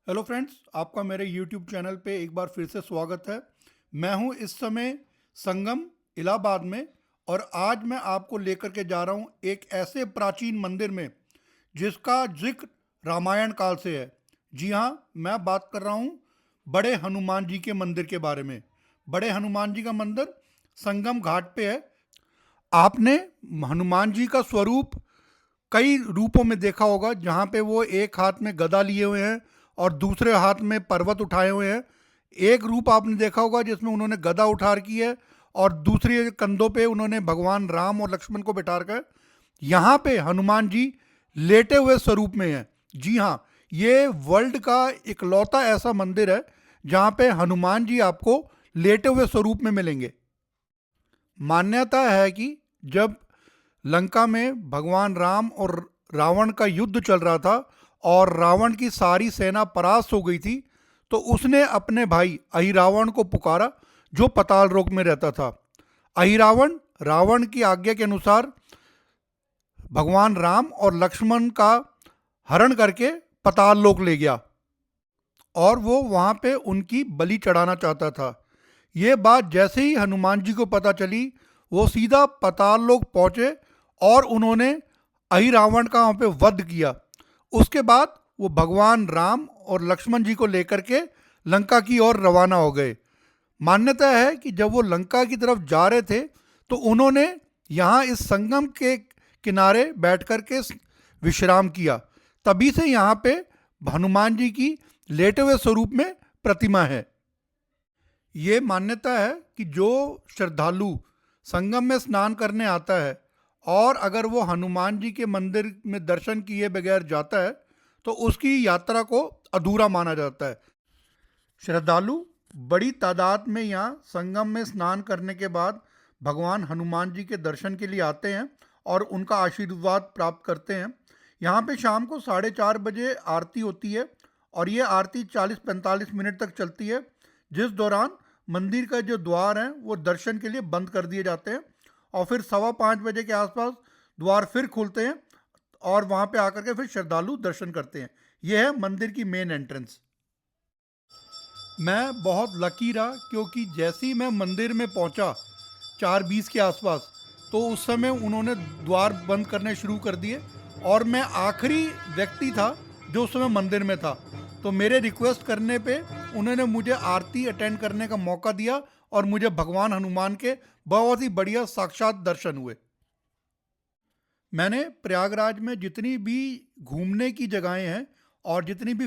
Hello friends, आपका मेरे YouTube channel पे एक बार फिर से स्वागत है। मैं हूं इस समय संगम इलाहाबाद में, और आज मैं आपको लेकर के जा रहा हूं एक ऐसे प्राचीन मंदिर में जिसका जिक्र रामायण काल से है। जी हां, मैं बात कर रहा हूं बड़े हनुमान जी के मंदिर के बारे में। बड़े हनुमान जी का मंदिर संगम घाट पे है। आपने हनुमान जी का स्वरूप कई रूपों में देखा होगा, जहाँ पे वो एक हाथ में गदा लिए हुए हैं और दूसरे हाथ में पर्वत उठाए हुए हैं। एक रूप आपने देखा होगा जिसमें उन्होंने गदा उठा रखी है और दूसरे कंधों पे उन्होंने भगवान राम और लक्ष्मण को बिठा रखा है। यहाँ पे हनुमान जी लेटे हुए स्वरूप में हैं। जी हाँ, ये वर्ल्ड का इकलौता ऐसा मंदिर है जहाँ पे हनुमान जी आपको लेटे हुए स्वरूप में मिलेंगे। मान्यता है कि जब लंका में भगवान राम और रावण का युद्ध चल रहा था और रावण की सारी सेना परास्त हो गई थी, तो उसने अपने भाई अहिरावण को पुकारा, जो पताल लोक में रहता था। अहिरावण रावण की आज्ञा के अनुसार भगवान राम और लक्ष्मण का हरण करके पताल लोक ले गया और वो वहां पे उनकी बलि चढ़ाना चाहता था। ये बात जैसे ही हनुमान जी को पता चली, वो सीधा पताल लोक पहुंचे और उन्होंने अहिरावण का वहां पे वध किया। उसके बाद वो भगवान राम और लक्ष्मण जी को लेकर के लंका की ओर रवाना हो गए। मान्यता है कि जब वो लंका की तरफ जा रहे थे, तो उन्होंने यहाँ इस संगम के किनारे बैठ कर के विश्राम किया। तभी से यहाँ पे हनुमान जी की लेटे हुए स्वरूप में प्रतिमा है। ये मान्यता है कि जो श्रद्धालु संगम में स्नान करने आता है और अगर वो हनुमान जी के मंदिर में दर्शन किए बगैर जाता है, तो उसकी यात्रा को अधूरा माना जाता है। श्रद्धालु बड़ी तादाद में यहाँ संगम में स्नान करने के बाद भगवान हनुमान जी के दर्शन के लिए आते हैं और उनका आशीर्वाद प्राप्त करते हैं। यहाँ पे शाम को 4:30 बजे आरती होती है और ये आरती 40-45 मिनट तक चलती है, जिस दौरान मंदिर का जो द्वार हैं वो दर्शन के लिए बंद कर दिए जाते हैं और फिर 5:15 बजे के आसपास द्वार फिर खुलते हैं और वहाँ पे आकर के फिर श्रद्धालु दर्शन करते हैं। यह है मंदिर की मेन एंट्रेंस। मैं बहुत लकी रहा, क्योंकि जैसे ही मैं मंदिर में पहुंचा 4:20 के आसपास, तो उस समय उन्होंने द्वार बंद करने शुरू कर दिए और मैं आखिरी व्यक्ति था जो उस समय मंदिर में था। तो मेरे रिक्वेस्ट करने पे उन्होंने मुझे आरती अटेंड करने का मौका दिया और मुझे भगवान हनुमान के बहुत ही बढ़िया साक्षात दर्शन हुए। मैंने प्रयागराज में जितनी भी घूमने की जगहें हैं और जितनी भी